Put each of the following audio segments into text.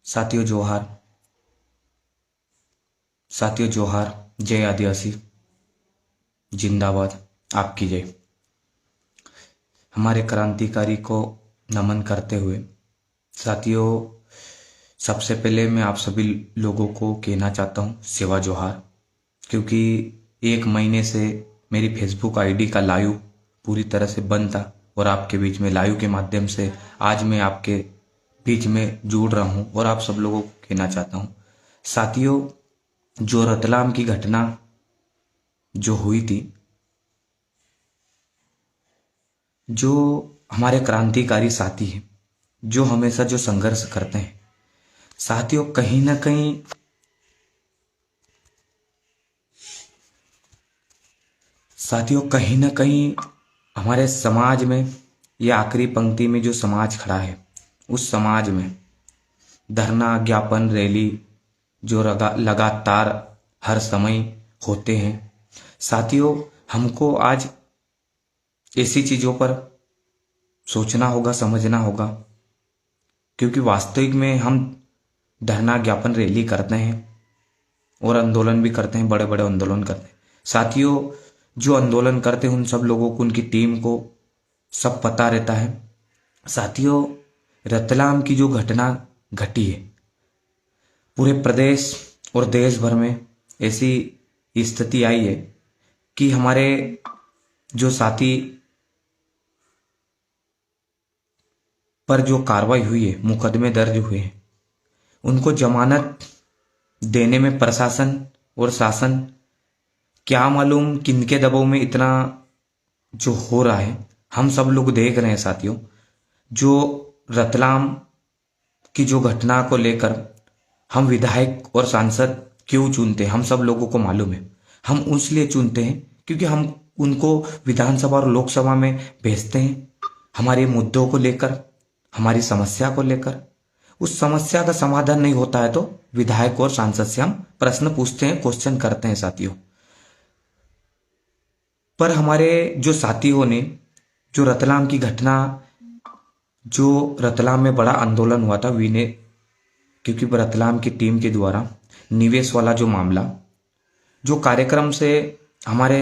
साथियों जोहार। साथियों जोहार। जय आदिवासी जिंदाबाद। आपकी जय। हमारे क्रांतिकारी को नमन करते हुए साथियों, सबसे पहले मैं आप सभी लोगों को कहना चाहता हूँ सेवा जोहार। क्योंकि 1 महीने से मेरी फेसबुक आईडी का लाइव पूरी तरह से बंद था और आपके बीच में लाइव के माध्यम से आज मैं आपके बीच में जुड़ रहा हूँ और आप सब लोगों को कहना चाहता हूँ साथियों, जो रतलाम की घटना जो हुई थी, जो हमारे क्रांतिकारी साथी हैं, जो हमेशा जो संघर्ष करते हैं साथियों, कहीं ना कहीं हमारे समाज में या आखिरी पंक्ति में जो समाज खड़ा है, उस समाज में धरना ज्ञापन रैली जो लगातार हर समय होते हैं साथियों, हमको आज ऐसी चीजों पर सोचना होगा, समझना होगा। क्योंकि वास्तविक में हम धरना ज्ञापन रैली करते हैं और आंदोलन भी करते हैं, बड़े बड़े आंदोलन करते हैं साथियों। जो आंदोलन करते हैं उन सब लोगों को, उनकी टीम को सब पता रहता है साथियों। रतलाम की जो घटना घटी है, पूरे प्रदेश और देश भर में ऐसी स्थिति आई है कि हमारे जो साथी पर जो कार्रवाई हुई है, मुकदमे दर्ज हुए हैं, उनको जमानत देने में प्रशासन और शासन क्या मालूम किनके दबाव में इतना जो हो रहा है, हम सब लोग देख रहे हैं साथियों। जो रतलाम की जो घटना को लेकर हम विधायक और सांसद क्यों चुनते हैं, हम सब लोगों को मालूम है। हम इसलिए चुनते हैं क्योंकि हम उनको विधानसभा और लोकसभा में भेजते हैं हमारे मुद्दों को लेकर, हमारी समस्या को लेकर। उस समस्या का समाधान नहीं होता है तो विधायक और सांसद से हम प्रश्न पूछते हैं, क्वेश्चन करते हैं साथियों। पर हमारे जो साथियों ने जो रतलाम की घटना, जो रतलाम में बड़ा आंदोलन हुआ था विनय, क्योंकि रतलाम की टीम के द्वारा निवेश वाला जो मामला, जो कार्यक्रम से हमारे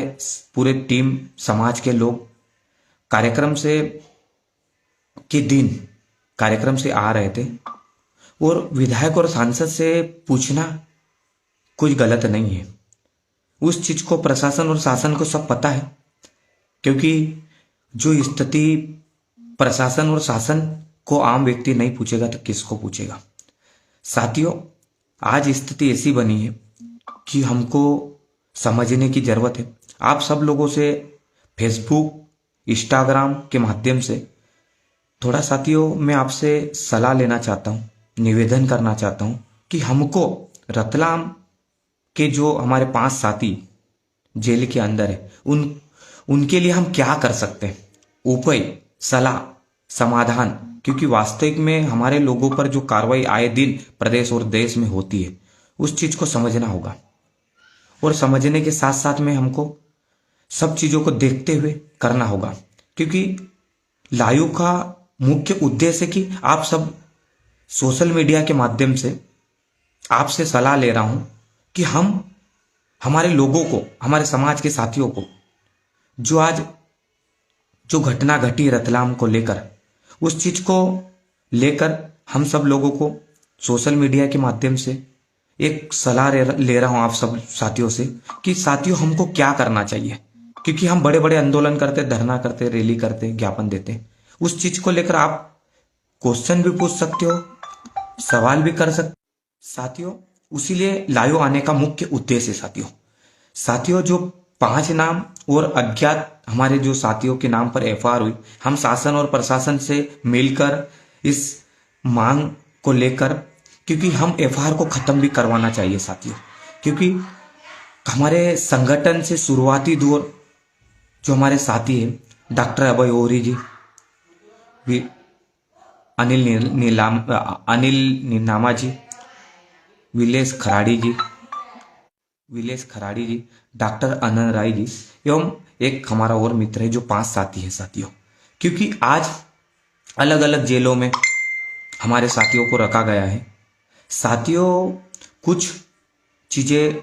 पूरे टीम समाज के लोग कार्यक्रम से के दिन कार्यक्रम से आ रहे थे और विधायक और सांसद से पूछना कुछ गलत नहीं है। उस चीज को प्रशासन और शासन को सब पता है, क्योंकि जो स्थिति प्रशासन और शासन को आम व्यक्ति नहीं पूछेगा तो किसको पूछेगा साथियों। आज स्थिति ऐसी बनी है कि हमको समझने की जरूरत है। आप सब लोगों से फेसबुक इंस्टाग्राम के माध्यम से थोड़ा साथियों मैं आपसे सलाह लेना चाहता हूँ, निवेदन करना चाहता हूँ कि हमको रतलाम के जो हमारे 5 साथी जेल के अंदर है, उनके लिए हम क्या कर सकते हैं, उपाय, सलाह, समाधान। क्योंकि वास्तविक में हमारे लोगों पर जो कार्रवाई आए दिन प्रदेश और देश में होती है, उस चीज को समझना होगा। और समझने के साथ साथ में हमको सब चीजों को देखते हुए करना होगा। क्योंकि लाइव का मुख्य उद्देश्य है कि आप सब सोशल मीडिया के माध्यम से आपसे सलाह ले रहा हूं कि हम हमारे लोगों को, हमारे समाज के साथियों को, जो आज जो घटना घटी रतलाम को लेकर, उस चीज को लेकर हम सब लोगों को सोशल मीडिया के माध्यम से एक सलाह ले रहा हूं आप सब साथियों से कि साथियों हमको क्या करना चाहिए। क्योंकि हम बड़े बड़े आंदोलन करते, धरना करते, रैली करते, ज्ञापन देते, उस चीज को लेकर आप क्वेश्चन भी पूछ सकते हो, सवाल भी कर सकते साथियों। उसीलिए लाइव आने का मुख्य उद्देश्य है साथियों। जो 5 नाम और अज्ञात हमारे जो साथियों के नाम पर एफआईआर हुई, हम शासन और प्रशासन से मिलकर इस मांग को लेकर, क्योंकि हम एफआईआर को खत्म भी करवाना चाहिए साथियों। क्योंकि हमारे संगठन से शुरुआती दौर जो हमारे साथी हैं, डॉक्टर अभय ओरी जी, अनिल नीनामा जी, विलेश खराड़ी जी, डॉक्टर अनंत राय जी, एवं एक हमारा और मित्र है जो 5 साथी है साथियों। क्योंकि आज अलग अलग जेलों में हमारे साथियों को रखा गया है साथियों, कुछ चीजें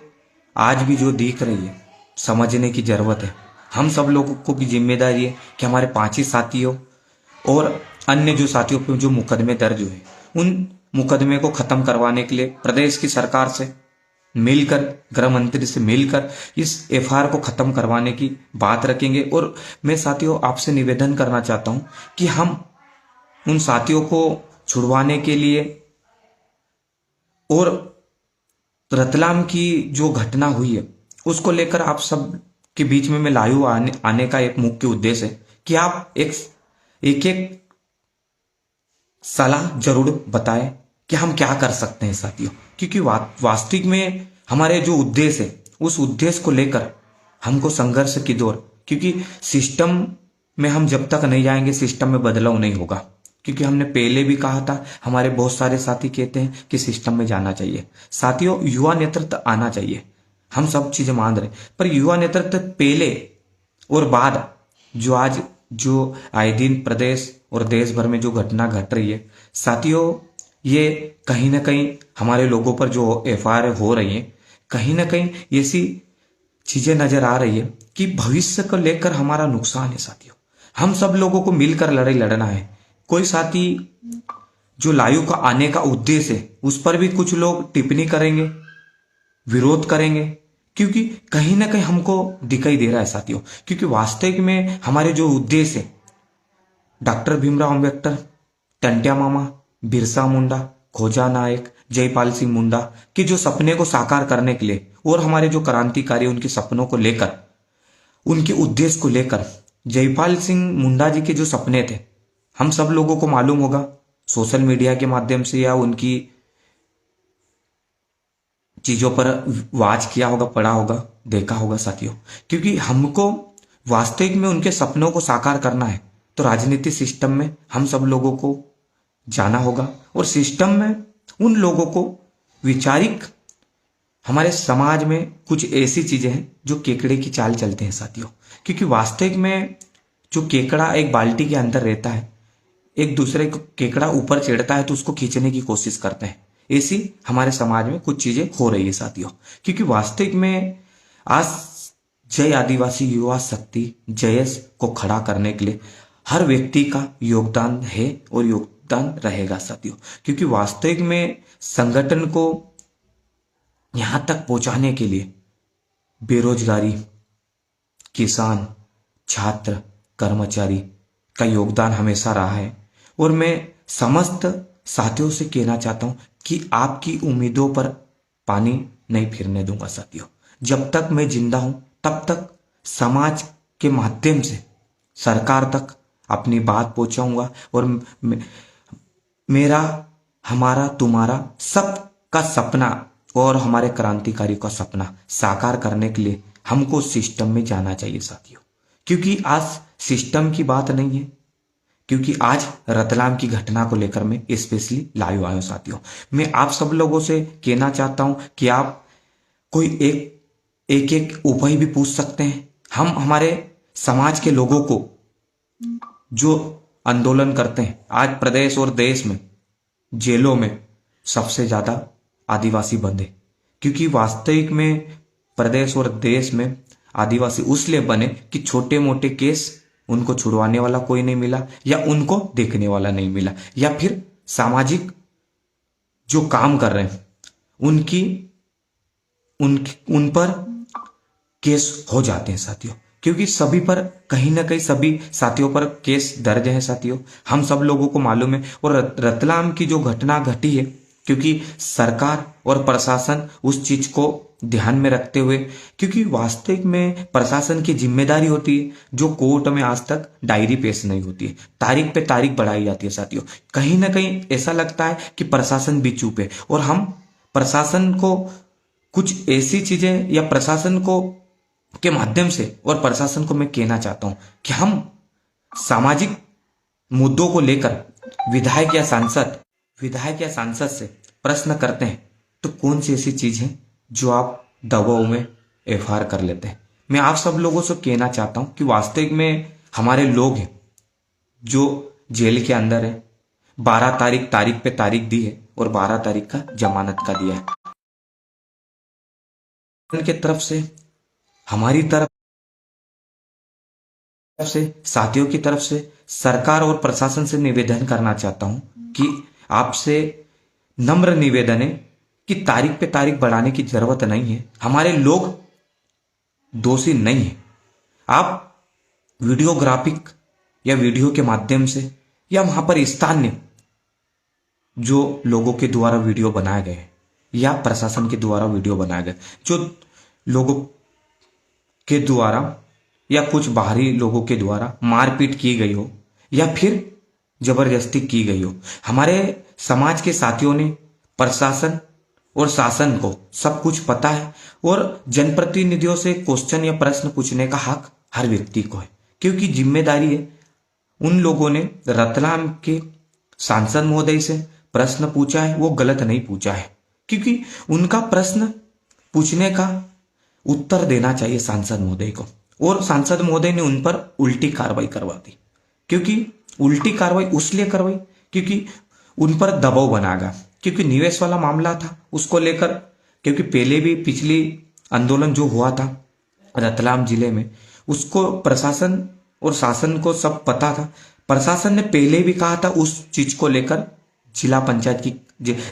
आज भी जो दिख रही है, समझने की जरूरत है। हम सब लोगों को की जिम्मेदारी है कि हमारे 5 ही साथियों और अन्य जो साथियों पे जो मुकदमे दर्ज हुए, उन मुकदमे को खत्म करवाने के लिए प्रदेश की सरकार से मिलकर, गृह मंत्री से मिलकर इस एफआईआर को खत्म करवाने की बात रखेंगे। और मैं साथियों आपसे निवेदन करना चाहता हूं कि हम उन साथियों को छुड़वाने के लिए और रतलाम की जो घटना हुई है उसको लेकर आप सब के बीच में मैं लाइव आने का एक मुख्य उद्देश्य है कि आप एक सलाह जरूर बताएं कि हम क्या कर सकते हैं साथियों। क्योंकि वास्तविक में हमारे जो उद्देश्य है उस उद्देश्य को लेकर हमको संघर्ष की दौर, क्योंकि सिस्टम में हम जब तक नहीं जाएंगे सिस्टम में बदलाव नहीं होगा। क्योंकि हमने पहले भी कहा था, हमारे बहुत सारे साथी कहते हैं कि सिस्टम में जाना चाहिए। साथियों, युवा नेतृत्व आना चाहिए, हम सब चीजें मान रहे, पर युवा नेतृत्व पहले और बाद जो आज जो आए दिन प्रदेश और देश भर में जो घटना घट रही है साथियों, ये कहीं ना कहीं हमारे लोगों पर जो एफआईआर हो रही है, कहीं ना कहीं ऐसी चीजें नजर आ रही है कि भविष्य को लेकर हमारा नुकसान है साथियों। हम सब लोगों को मिलकर लड़ाई लड़ना है। कोई साथी जो लाइव का आने का उद्देश्य है उस पर भी कुछ लोग टिप्पणी करेंगे, विरोध करेंगे, क्योंकि कहीं ना कहीं हमको दिखाई दे रहा है साथियों। क्योंकि वास्तविक में हमारे जो उद्देश्य है, डॉक्टर भीमराव अंबेडकर, टंट्या मामा, बिरसा मुंडा, खोजा नायक, जयपाल सिंह मुंडा के जो सपने को साकार करने के लिए और हमारे जो क्रांतिकारी उनके सपनों को लेकर, उनके उद्देश्य को लेकर, जयपाल सिंह मुंडा जी के जो सपने थे, हम सब लोगों को मालूम होगा सोशल मीडिया के माध्यम से या उनकी चीजों पर वाच किया होगा, पढ़ा होगा, देखा होगा साथियों। क्योंकि हमको वास्तविक में उनके सपनों को साकार करना है तो राजनीतिक सिस्टम में हम सब लोगों को जाना होगा और सिस्टम में उन लोगों को विचारिक, हमारे समाज में कुछ ऐसी चीजें हैं जो केकड़े की चाल चलते हैं साथियों। क्योंकि वास्तविक में जो केकड़ा एक बाल्टी के अंदर रहता है, एक दूसरे को केकड़ा ऊपर चढ़ता है तो उसको खींचने की कोशिश करते हैं। ऐसी हमारे समाज में कुछ चीजें हो रही है साथियों। क्योंकि वास्तविक में आज जय आदिवासी युवा शक्ति जयस को खड़ा करने के लिए हर व्यक्ति का योगदान है और योगदान रहेगा साथियों। क्योंकि वास्तविक में संगठन को यहां तक पहुंचाने के लिए बेरोजगारी, किसान, छात्र, कर्मचारी का योगदान हमेशा रहा है। और मैं समस्त साथियों से कहना चाहता हूं कि आपकी उम्मीदों पर पानी नहीं फिरने दूंगा साथियों। जब तक मैं जिंदा हूं तब तक समाज के माध्यम से सरकार तक अपनी बात पहुंचाऊंगा और मेरा, हमारा, तुम्हारा सबका सपना और हमारे क्रांतिकारियों का सपना साकार करने के लिए हमको सिस्टम में जाना चाहिए साथियों। क्योंकि आज सिस्टम की बात नहीं है, क्योंकि आज रतलाम की घटना को लेकर मैं स्पेशली लाइव आया हूं साथियों। मैं आप सब लोगों से कहना चाहता हूं कि आप कोई एक उपाय भी पूछ सकते हैं। हम हमारे समाज के लोगों को जो आंदोलन करते हैं, आज प्रदेश और देश में जेलों में सबसे ज्यादा आदिवासी बंद है। क्योंकि वास्तविक में प्रदेश और देश में आदिवासी उसलिए बने कि छोटे मोटे केस उनको छुड़वाने वाला कोई नहीं मिला या उनको देखने वाला नहीं मिला, या फिर सामाजिक जो काम कर रहे हैं उन पर केस हो जाते हैं साथियों। क्योंकि सभी पर कहीं ना कहीं सभी साथियों पर केस दर्ज है साथियों, हम सब लोगों को मालूम है। और रतलाम की जो घटना घटी है, क्योंकि सरकार और प्रशासन उस चीज को ध्यान में रखते हुए, क्योंकि वास्तविक में प्रशासन की जिम्मेदारी होती है जो कोर्ट में आज तक डायरी पेश नहीं होती है, तारीख पे तारीख बढ़ाई जाती है साथियों। कहीं ना कहीं ऐसा लगता है कि प्रशासन भी चुप है और हम प्रशासन को कुछ ऐसी चीजें या प्रशासन को के माध्यम से, और प्रशासन को मैं कहना चाहता हूं कि हम सामाजिक मुद्दों को लेकर विधायक या सांसद से प्रश्न करते हैं तो कौन सी ऐसी चीज है जो आप दबाव में एफआईआर कर लेते हैं। मैं आप सब लोगों से कहना चाहता हूं कि वास्तविक में हमारे लोग हैं जो जेल के अंदर है, 12 तारीख पे तारीख दी है और 12 तारीख का जमानत का दिया है। की तरफ से, हमारी तरफ से, साथियों की तरफ से सरकार और प्रशासन से निवेदन करना चाहता हूं कि आपसे नम्र निवेदन है कि तारीख पे तारीख बढ़ाने की जरूरत नहीं है। हमारे लोग दोषी नहीं है। आप वीडियोग्राफिक या वीडियो के माध्यम से या वहां पर स्थानीय जो लोगों के द्वारा वीडियो बनाए गए या प्रशासन के द्वारा वीडियो बनाए गए, जो लोगों के द्वारा या कुछ बाहरी लोगों के द्वारा मारपीट की गई हो या फिर जबरदस्ती की गई हो, हमारे समाज के साथियों ने प्रशासन और शासन को सब कुछ पता है और जनप्रतिनिधियों से क्वेश्चन या प्रश्न पूछने का हक हर व्यक्ति को है, क्योंकि जिम्मेदारी है। उन लोगों ने रतलाम के सांसद महोदय से प्रश्न पूछा है, वो गलत नहीं पूछा है, क्योंकि उनका प्रश्न पूछने का उत्तर देना चाहिए सांसद महोदय को, और सांसद महोदय ने उन पर उल्टी कार्रवाई करवा दी। क्योंकि उल्टी कार्रवाई उसलिए करवाई क्योंकि उन पर दबाव बना गया, क्योंकि निवेश वाला मामला था उसको लेकर, क्योंकि पहले भी पिछली आंदोलन जो हुआ था रतलाम जिले में, उसको प्रशासन और शासन को सब पता था। प्रशासन ने पहले भी कहा था उस चीज को लेकर जिला पंचायत की,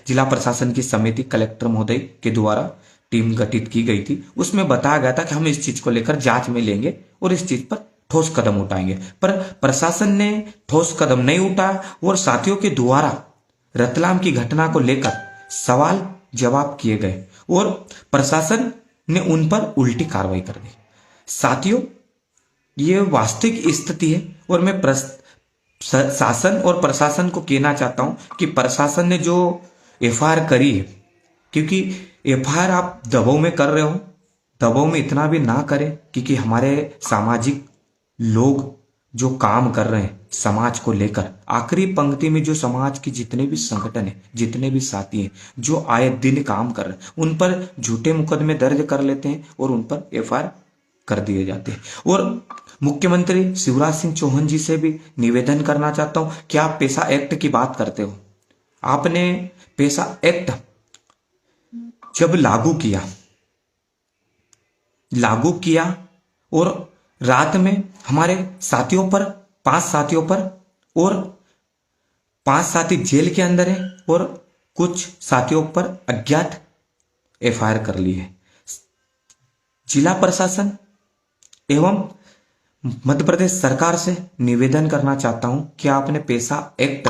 जिला प्रशासन की समिति कलेक्टर महोदय के द्वारा टीम गठित की गई थी, उसमें बताया गया था कि हम इस चीज को लेकर जांच में लेंगे और इस चीज पर ठोस कदम उठाएंगे। पर प्रशासन ने ठोस कदम नहीं उठाया और साथियों के द्वारा रतलाम की घटना को लेकर सवाल जवाब किए गए और प्रशासन ने उन पर उल्टी कार्रवाई कर दी। साथियों, ये वास्तविक स्थिति है और मैं शासन और प्रशासन को कहना चाहता हूं कि प्रशासन ने जो एफआईआर करी है, क्योंकि एफआईआर आप दबाव में कर रहे हो, दबाव में इतना भी ना करें, क्योंकि हमारे सामाजिक लोग जो काम कर रहे हैं समाज को लेकर, आखिरी पंक्ति में जो समाज के जितने भी संगठन है, जितने भी साथी हैं जो आए दिन काम कर रहे हैं, उन पर झूठे मुकदमे दर्ज कर लेते हैं और उन पर एफआईआर कर दिए जाते हैं। और मुख्यमंत्री शिवराज सिंह चौहान जी से भी निवेदन करना चाहता हूं कि आप पेशा एक्ट की बात करते हो, आपने पेशा एक्ट जब लागू किया और रात में हमारे साथियों पर, 5 साथियों पर, और 5 साथी जेल के अंदर है और कुछ साथियों पर अज्ञात एफआईआर कर ली है। जिला प्रशासन एवं मध्य प्रदेश सरकार से निवेदन करना चाहता हूं कि आपने पेशा एक्ट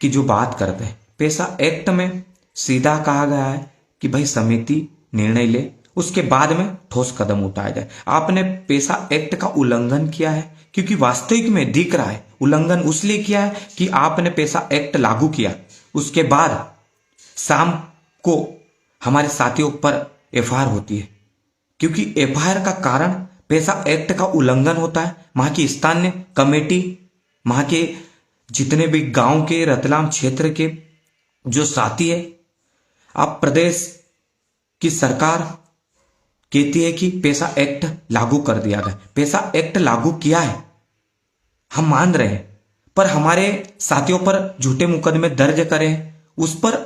की जो बात करते हैं, पेशा एक्ट में सीधा कहा गया है कि भाई समिति निर्णय ले, उसके बाद में ठोस कदम उठाया जाए। आपने पेशा एक्ट का उल्लंघन किया है, क्योंकि वास्तविक में दिख रहा है उल्लंघन उसलिए किया है कि आपने पेशा एक्ट लागू किया, उसके बाद शाम को हमारे साथियों पर एफआईआर होती है, क्योंकि एफआईआर का कारण पेशा एक्ट का उल्लंघन होता है। वहां की स्थानीय कमेटी, वहां के जितने भी गांव के, रतलाम क्षेत्र के जो साथी है, आप प्रदेश की सरकार कहती है कि पेशा एक्ट लागू कर दिया गया, पेशा एक्ट लागू किया है, हम मान रहे हैं, पर हमारे साथियों पर झूठे मुकदमे दर्ज करें, उस पर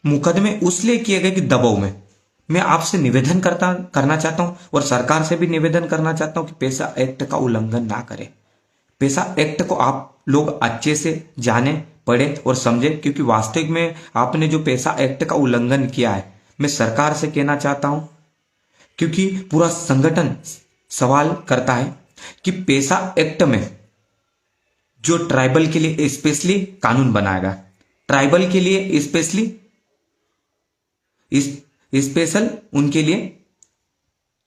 मुकदमे उसलिए किए गए कि दबाव में। मैं आपसे निवेदन करना चाहता हूं और सरकार से भी निवेदन करना चाहता हूं कि पेशा एक्ट का उल्लंघन ना करें। पेशा एक्ट को आप लोग अच्छे से जाने, पढ़े और समझे, क्योंकि वास्तविक में आपने जो पेशा एक्ट का उल्लंघन किया है, मैं सरकार से कहना चाहता हूं, क्योंकि पूरा संगठन सवाल करता है कि पेशा एक्ट में जो ट्राइबल के लिए स्पेशली कानून बनाया गया, ट्राइबल के लिए स्पेशल उनके लिए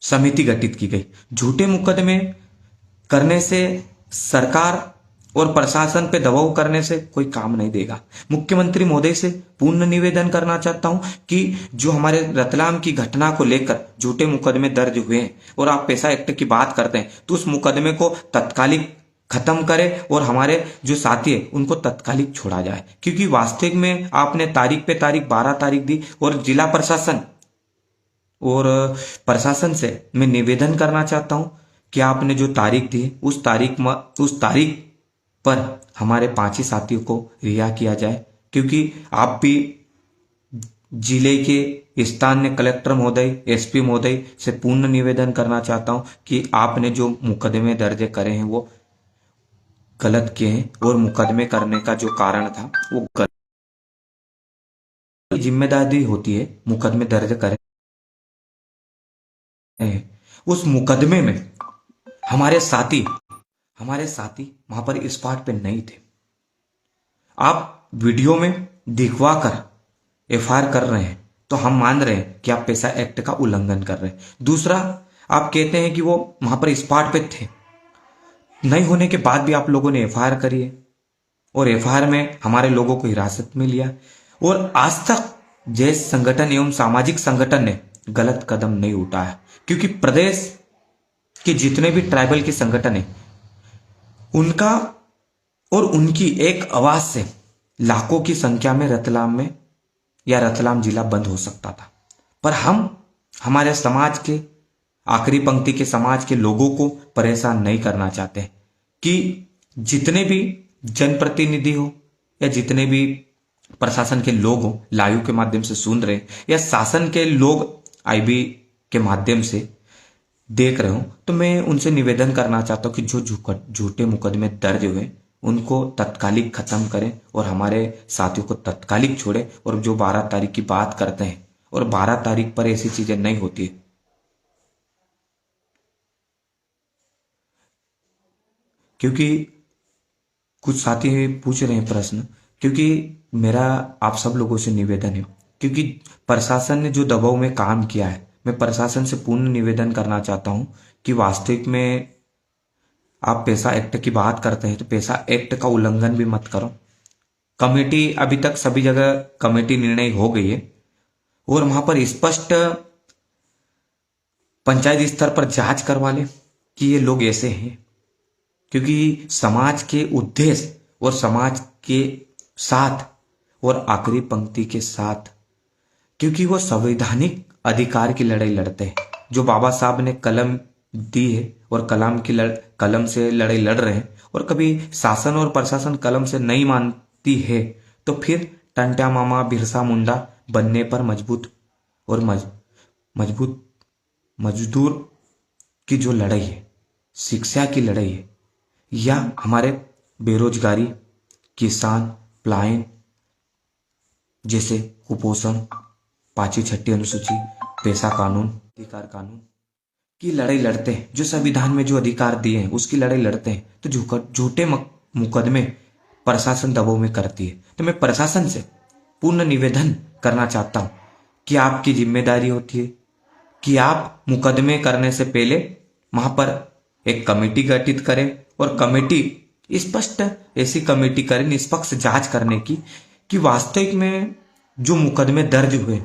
समिति गठित की गई। झूठे मुकदमे करने से, सरकार और प्रशासन पे दबाव करने से कोई काम नहीं देगा। मुख्यमंत्री महोदय से पूर्ण निवेदन करना चाहता हूं कि जो हमारे रतलाम की घटना को लेकर झूठे मुकदमे दर्ज हुए हैं और आप पेशा एक्ट की बात करते हैं, तो उस मुकदमे को तत्कालिक खत्म करें और हमारे जो साथी है उनको तत्कालिक छोड़ा जाए, क्योंकि वास्तविक में आपने तारीख पे तारीख 12 तारीख दी और जिला प्रशासन और प्रशासन से मैं निवेदन करना चाहता हूं कि आपने जो तारीख दी उस तारीख पर हमारे 5 ही साथियों को रिहा किया जाए, क्योंकि आप भी जिले के स्थानीय कलेक्टर महोदय, एसपी महोदय से पूर्ण निवेदन करना चाहता हूं कि आपने जो मुकदमे दर्ज करे हैं वो गलत किए हैं, और मुकदमे करने का जो कारण था वो गलत। जिम्मेदारी होती है मुकदमे दर्ज करें, उस मुकदमे में हमारे साथी वहां पर स्पॉट पे नहीं थे। आप वीडियो में दिखवा कर एफआईआर कर रहे हैं तो हम मान रहे हैं कि आप पेशा एक्ट का उल्लंघन कर रहे हैं। दूसरा, आप कहते हैं कि वो वहां पर स्पॉट पे थे, नहीं होने के बाद भी आप लोगों ने एफआईआर करी है, और एफआईआर में हमारे लोगों को हिरासत में लिया, और आज तक जैस संगठन एवं सामाजिक संगठन ने गलत कदम नहीं उठाया। क्योंकि प्रदेश के जितने भी ट्राइबल के संगठन है, उनका और उनकी एक आवाज से लाखों की संख्या में रतलाम जिला बंद हो सकता था। पर हम हमारे समाज के आखिरी पंक्ति के समाज के लोगों को परेशान नहीं करना चाहते कि जितने भी जनप्रतिनिधि हो या जितने भी प्रशासन के लोग हो लाइव के माध्यम से सुन रहे, या शासन के लोग आईबी के माध्यम से देख रहे हो, तो मैं उनसे निवेदन करना चाहता हूं कि जो झूठे मुकदमे दर्ज हुए उनको तत्कालिक खत्म करें और हमारे साथियों को तत्कालिक छोड़े, और जो 12 तारीख की बात करते हैं, और 12 तारीख पर ऐसी चीजें नहीं होती है। क्योंकि कुछ साथी पूछ रहे हैं प्रश्न, क्योंकि मेरा आप सब लोगों से निवेदन है, क्योंकि प्रशासन ने जो दबाव में काम किया है, मैं प्रशासन से पूर्ण निवेदन करना चाहता हूं कि वास्तविक में आप पेशा एक्ट की बात करते हैं तो पेशा एक्ट का उल्लंघन भी मत करो। कमेटी, अभी तक सभी जगह कमेटी निर्णय हो गई है, और वहां पर स्पष्ट पंचायत स्तर पर जांच करवा ले कि ये लोग ऐसे हैं। क्योंकि समाज के उद्देश्य और समाज के साथ और आखिरी पंक्ति के साथ, क्योंकि वो संवैधानिक अधिकार की लड़ाई लड़ते हैं, जो बाबा साहब ने कलम दी है, और कलम से लड़ाई लड़ रहे हैं। और कभी शासन और प्रशासन कलम से नहीं मानती है तो फिर टंट्या मामा बिरसा मुंडा बनने पर मजबूत मजदूर की जो लड़ाई है, शिक्षा की लड़ाई है, या हमारे बेरोजगारी, किसान, पलायन जैसे कुपोषण, 5वीं 6ठी अनुसूची, पेशा कानून, अधिकार कानून की लड़ाई लड़ते हैं, जो संविधान में जो अधिकार दिए हैं उसकी लड़ाई लड़ते हैं, तो झूठे मुकदमे प्रशासन दबाव में करती है। तो मैं प्रशासन से पूर्ण निवेदन करना चाहता हूं कि आपकी जिम्मेदारी होती है कि आप मुकदमे करने से पहले वहां पर एक कमेटी गठित करें, और कमेटी स्पष्ट ऐसी कमेटी करें निष्पक्ष जांच करने की कि वास्तविक में जो मुकदमे दर्ज हुए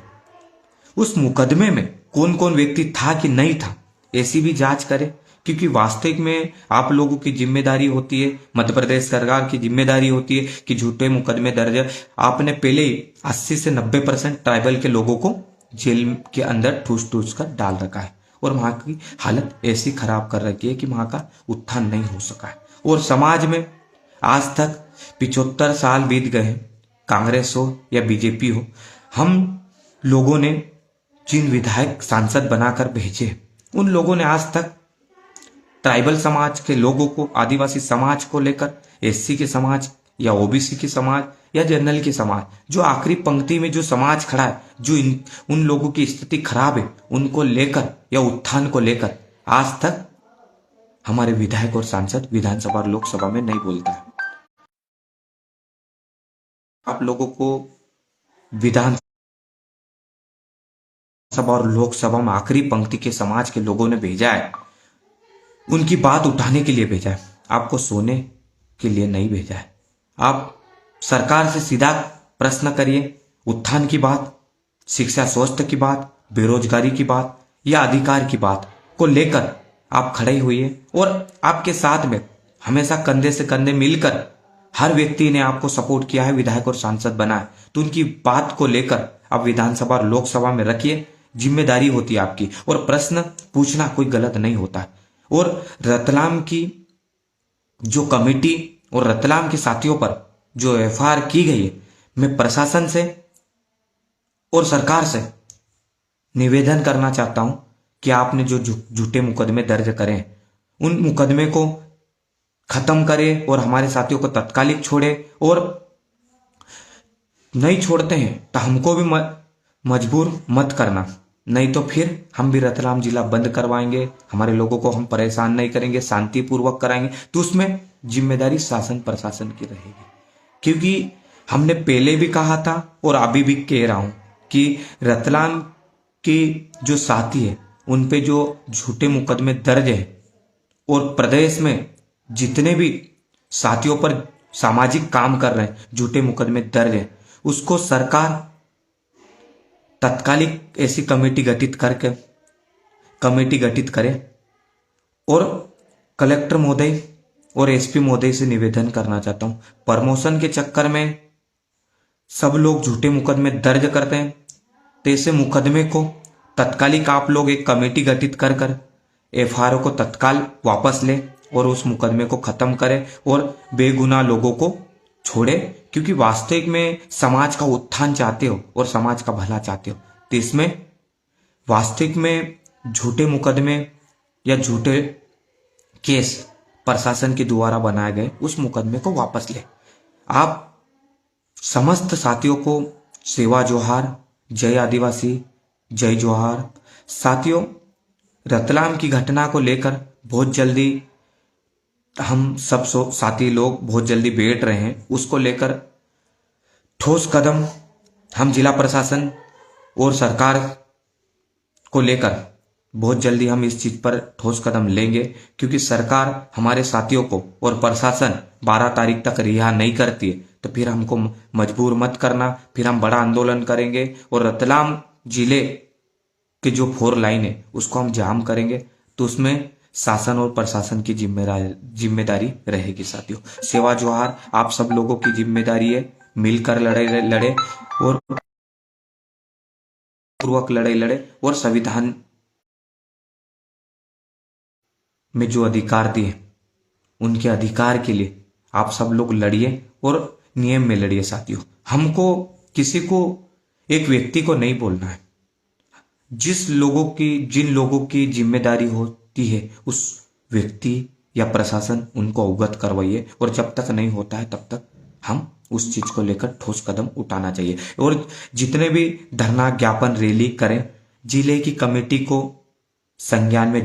उस मुकदमे में कौन कौन व्यक्ति था कि नहीं था, ऐसी भी जांच करें। क्योंकि वास्तविक में आप लोगों की जिम्मेदारी होती है, मध्य प्रदेश सरकार की जिम्मेदारी होती है कि झूठे मुकदमे दर्ज, आपने पहले ही 80 से 90% ट्राइबल के लोगों को जेल के अंदर ठूस कर डाल रखा है, और वहां की हालत ऐसी खराब कर रखी है कि वहां का उत्थान नहीं हो सका है। और समाज में आज तक 75 साल बीत गए, कांग्रेस हो या बीजेपी हो, हम लोगों ने जिन विधायक सांसद बनाकर भेजे, उन लोगों ने आज तक ट्राइबल समाज के लोगों को, आदिवासी समाज को लेकर, एससी के समाज या ओबीसी के समाज या जनरल के समाज, जो आखिरी पंक्ति में जो समाज खड़ा है, जो उन लोगों की स्थिति खराब है, उनको लेकर या उत्थान को लेकर आज तक हमारे विधायक और सांसद विधानसभा और लोकसभा में नहीं बोलता है। आप लोगों को विधानसभा और लोकसभा में आखिरी पंक्ति के समाज के लोगों ने भेजा है, उनकी बात उठाने के लिए भेजा है, आपको सोने के लिए नहीं भेजा है। आप सरकार से सीधा प्रश्न करिए, उत्थान की बात, शिक्षा स्वास्थ्य की बात, बेरोजगारी की बात या अधिकार की बात को लेकर आप खड़े हुए, और आपके साथ में हमेशा कंधे से कंधे मिलकर हर व्यक्ति ने आपको सपोर्ट किया है, विधायक और सांसद बना है, तो उनकी बात को लेकर आप विधानसभा और लोकसभा में रखिए। जिम्मेदारी होती है आपकी, और प्रश्न पूछना कोई गलत नहीं होता है। और रतलाम की जो कमेटी और रतलाम के साथियों पर जो एफआईआर की गई है, मैं प्रशासन से और सरकार से निवेदन करना चाहता हूं कि आपने जो झूठे मुकदमे दर्ज करें उन मुकदमे को खत्म करें और हमारे साथियों को तत्कालिक छोड़े, और नहीं छोड़ते हैं तो हमको भी मजबूर मत करना, नहीं तो फिर हम भी रतलाम जिला बंद करवाएंगे, हमारे लोगों को हम परेशान नहीं करेंगे, शांतिपूर्वक कराएंगे। तो उसमें जिम्मेदारी शासन प्रशासन की रहेगी, क्योंकि हमने पहले भी कहा था और अभी भी कह रहा हूं कि रतलाम के जो साथी है उन पे जो झूठे मुकदमे दर्ज है और प्रदेश में जितने भी साथियों पर सामाजिक काम कर रहे हैं झूठे मुकदमे दर्ज है, उसको सरकार तत्कालिक ऐसी कमेटी गठित करे और कलेक्टर महोदय और एसपी महोदय से निवेदन करना चाहता हूं, प्रमोशन के चक्कर में सब लोग झूठे मुकदमे दर्ज करते हैं, तो ऐसे मुकदमे को तत्कालिक आप लोग एक कमेटी गठित कर एफआईआर को तत्काल वापस ले और उस मुकदमे को खत्म करे और बेगुनाह लोगों को छोड़े, क्योंकि वास्तविक में समाज का उत्थान चाहते हो और समाज का भला चाहते हो, तो इसमें वास्तविक में झूठे मुकदमे या झूठे केस प्रशासन के द्वारा बनाए गए उस मुकदमे को वापस ले। आप समस्त साथियों को सेवा जोहार, जय आदिवासी, जय जोहार। साथियों, रतलाम की घटना को लेकर बहुत जल्दी हम सब साथी लोग बहुत जल्दी बैठ रहे हैं, उसको लेकर ठोस कदम हम जिला प्रशासन और सरकार को लेकर बहुत जल्दी हम इस चीज पर ठोस कदम लेंगे, क्योंकि सरकार हमारे साथियों को और प्रशासन 12 तारीख तक रिहा नहीं करती है, तो फिर हमको मजबूर मत करना, फिर हम बड़ा आंदोलन करेंगे और रतलाम जिले के जो 4 लाइन है उसको हम जाम करेंगे। तो उसमें शासन और प्रशासन की जिम्मेदारी रहेगी। साथियों, सेवा जोहार, आप सब लोगों की जिम्मेदारी है, मिलकर लड़े और पूर्वक लड़े और संविधान में जो अधिकार दिए उनके अधिकार के लिए आप सब लोग लड़िए और नियम में लड़िए। साथियों, हमको किसी को, एक व्यक्ति को नहीं बोलना है, जिन लोगों की जिम्मेदारी होती है उस व्यक्ति या प्रशासन उनको अवगत करवाइए, और जब तक नहीं होता है तब तक हम उस चीज को लेकर ठोस कदम उठाना चाहिए। और जितने भी धरना ज्ञापन रैली करें, जिले की कमेटी को संज्ञान में